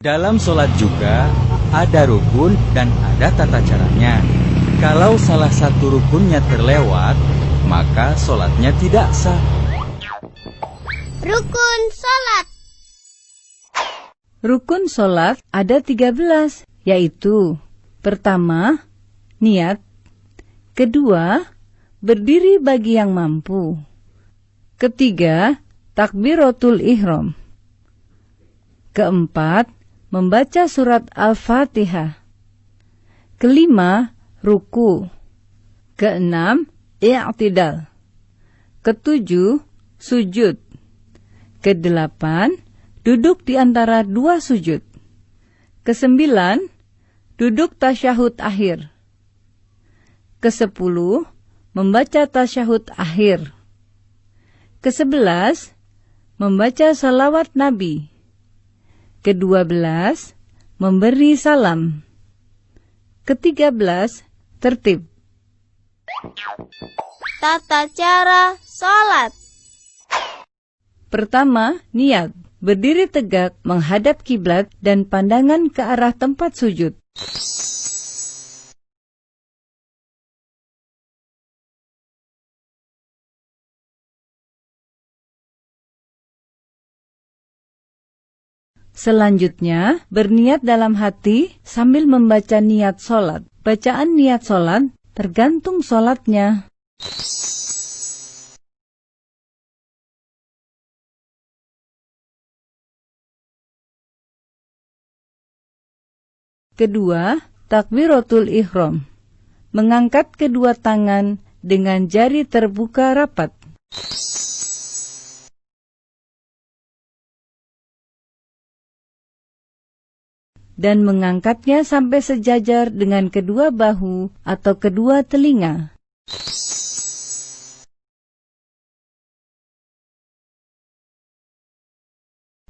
Dalam sholat juga ada rukun dan ada tata caranya. Kalau salah satu rukunnya terlewat, maka sholatnya tidak sah. Rukun sholat. Rukun sholat ada 13, yaitu pertama, niat. Kedua, berdiri bagi yang mampu. Ketiga, takbiratul ihram. Keempat, membaca surat Al-Fatihah. Kelima, ruku. Keenam, i'tidal. Ketujuh, sujud. Kedelapan, duduk di antara dua sujud. Kesembilan, duduk tasyahud akhir. Kesepuluh, membaca tasyahud akhir. Kesebelas, membaca salawat Nabi. Ke-12, memberi salam. Ke-13, tertib. Tata cara sholat. Pertama, niat. Berdiri tegak menghadap kiblat dan pandangan ke arah tempat sujud. Selanjutnya, berniat dalam hati sambil membaca niat sholat. Bacaan niat sholat tergantung sholatnya. Kedua, takbiratul ihram. Mengangkat kedua tangan dengan jari terbuka rapat. Dan mengangkatnya sampai sejajar dengan kedua bahu atau kedua telinga.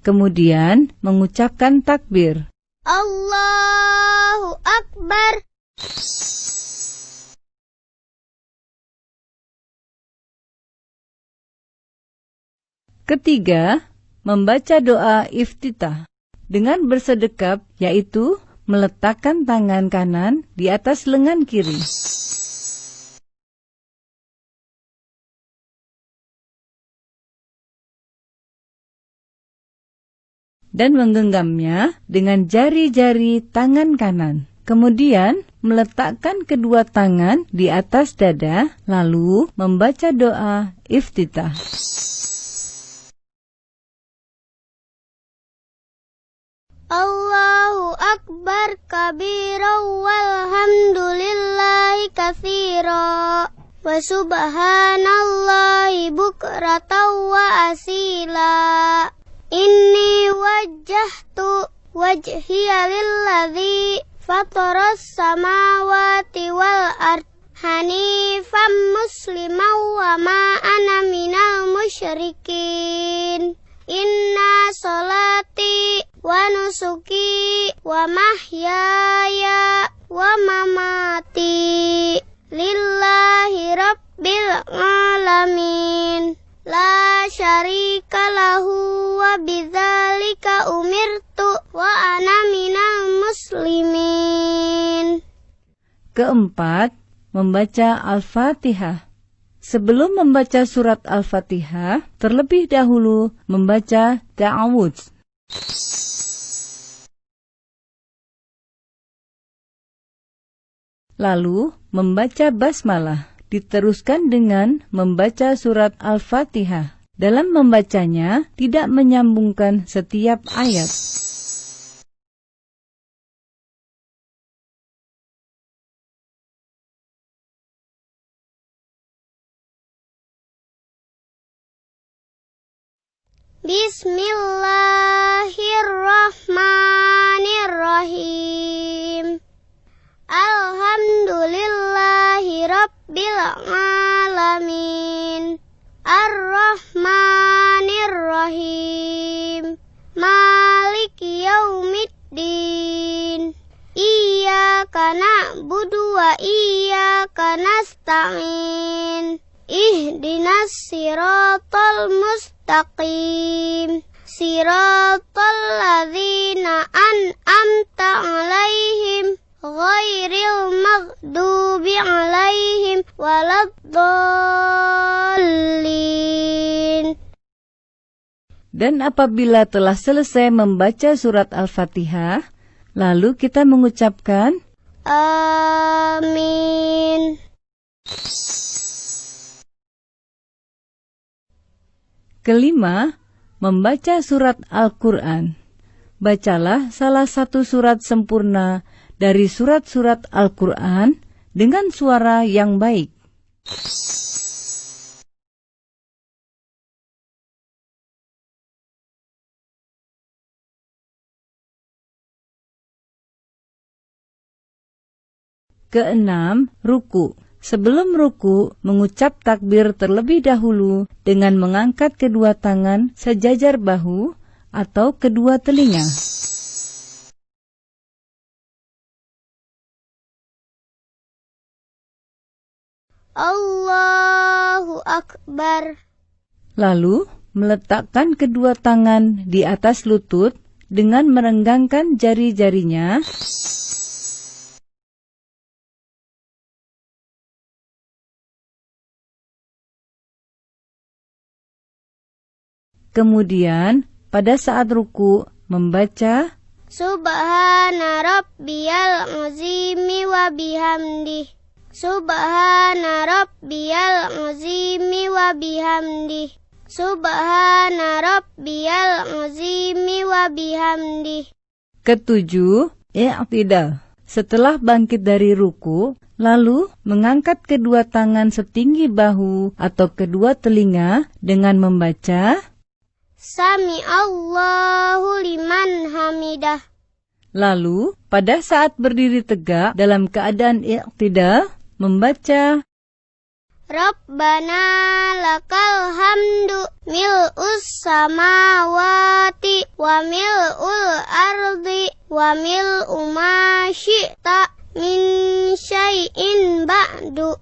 Kemudian mengucapkan takbir. Allahu Akbar. Ketiga, membaca doa iftitah. Dengan bersedekap, yaitu meletakkan tangan kanan di atas lengan kiri. Dan menggenggamnya dengan jari-jari tangan kanan. Kemudian meletakkan kedua tangan di atas dada, lalu membaca doa iftitah. Allahu Akbar kabira walhamdulillahi katsira wa subhanallahi bukratan wa asila. Inni wajjahtu wajhiya lilladzi fataras samawati wal ard hanifan musliman wa ma ana minal musyrikin. Inna sholati wa nusuki wa mahyaya wa mamati lillahi rabbil alamin la syarika lahu wa bidzalika umirtu wa ana minal muslimin. Keempat, membaca Al-Fatihah. Sebelum membaca surat Al-Fatihah, terlebih dahulu membaca ta'awudz. Lalu membaca basmalah, diteruskan dengan membaca surat Al-Fatihah. Dalam membacanya, tidak menyambungkan setiap ayat. Bismillahirrahmanirrahim. Alhamdulillahi rabbil alamin. Ar-Rahmanir-Rahim. Maliki yaumiddin. Iyyaka na'budu wa iyyaka nasta'in. Ihdinas siratal mustaqim. Siratal ladzina waladdallin. Dan apabila telah selesai membaca surat Al-Fatihah, lalu kita mengucapkan Amin. Kelima, membaca surat Al-Quran. Bacalah salah satu surat sempurna dari surat-surat Al-Quran dengan suara yang baik. Keenam, ruku. Sebelum ruku, mengucap takbir terlebih dahulu dengan mengangkat kedua tangan sejajar bahu atau kedua telinga. Allahu Akbar. Lalu, meletakkan kedua tangan di atas lutut dengan merenggangkan jari-jarinya. Kemudian, pada saat ruku, membaca Subhana rabbiyal azimi wa bihamdih. Subhana rabbiyal azimi wa bihamdih. Subhana rabbiyal azimi wa bihamdih. Ketujuh, i'tidal. Setelah bangkit dari ruku, lalu mengangkat kedua tangan setinggi bahu atau kedua telinga dengan membaca Sami Allahu liman hamidah. Lalu, pada saat berdiri tegak dalam keadaan i'tidal, membaca Rabbana lakal hamdu mil'us samawati wa mil'ul ardi wa mil'u ma syi'ta min syai'in ba'du.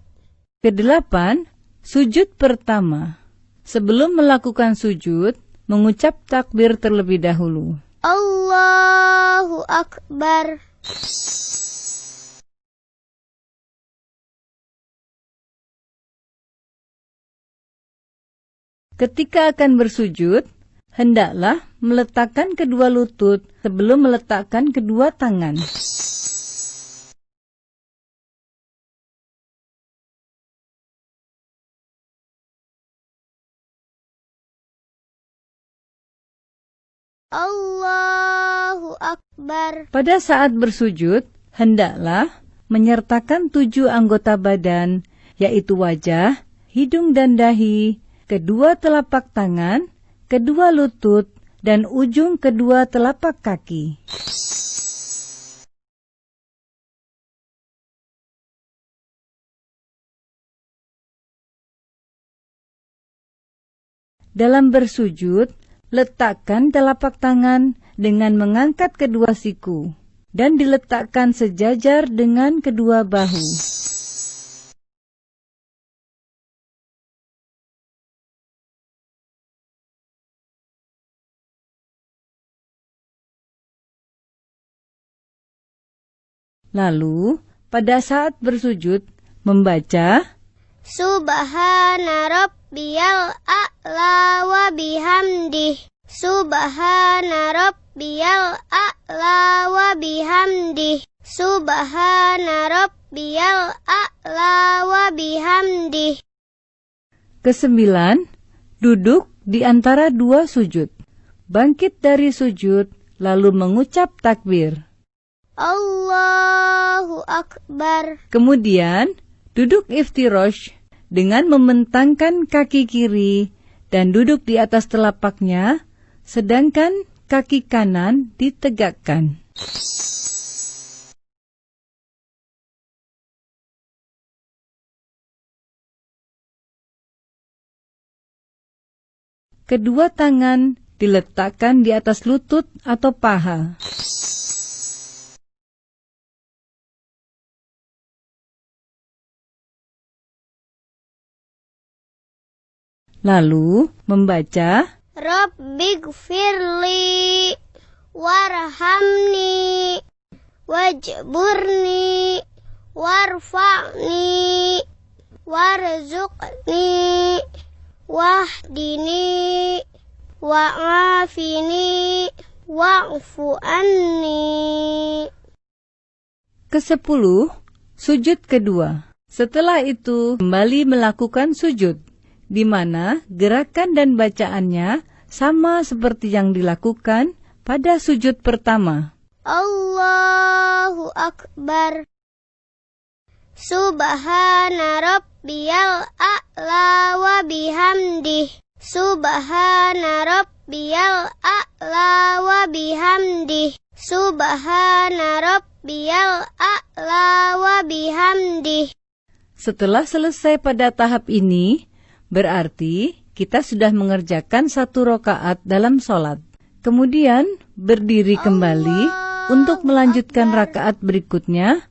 Kedelapan, sujud pertama. Sebelum melakukan sujud, mengucap takbir terlebih dahulu. Allahu Akbar. Ketika akan bersujud, hendaklah meletakkan kedua lutut sebelum meletakkan kedua tangan. Allahu Akbar. Pada saat bersujud, hendaklah menyertakan 7 anggota badan, yaitu wajah, hidung dan dahi, kedua telapak tangan, kedua lutut, dan ujung kedua telapak kaki. Dalam bersujud, letakkan telapak tangan dengan mengangkat kedua siku dan diletakkan sejajar dengan kedua bahu. Lalu, pada saat bersujud, membaca Subhana rabbiyal a'la wa bihamdih. Subhana rabbiyal a'la wa bihamdih. Subhana rabbiyal a'la wa bihamdih. Kesembilan, duduk di antara dua sujud. Bangkit dari sujud, lalu mengucap takbir. Allahu Akbar. Kemudian, duduk iftirosh dengan membentangkan kaki kiri dan duduk di atas telapaknya, sedangkan kaki kanan ditegakkan. Kedua tangan diletakkan di atas lutut atau paha. Lalu membaca Rabbighfirli warhamni wajburni warfa'ni warzuqni wahdini wa'afini wa'fu anni. Ke-10, sujud kedua. Setelah itu kembali melakukan sujud, di mana gerakan dan bacaannya sama seperti yang dilakukan pada sujud pertama. Allahu Akbar. Subhana rabbiyal a'la wa bihamdih. Subhana rabbiyal a'la wa bihamdih. Subhana rabbiyal a'la wa bihamdih. Setelah selesai pada tahap ini, berarti kita sudah mengerjakan 1 rakaat dalam sholat. Kemudian berdiri kembali untuk melanjutkan rakaat berikutnya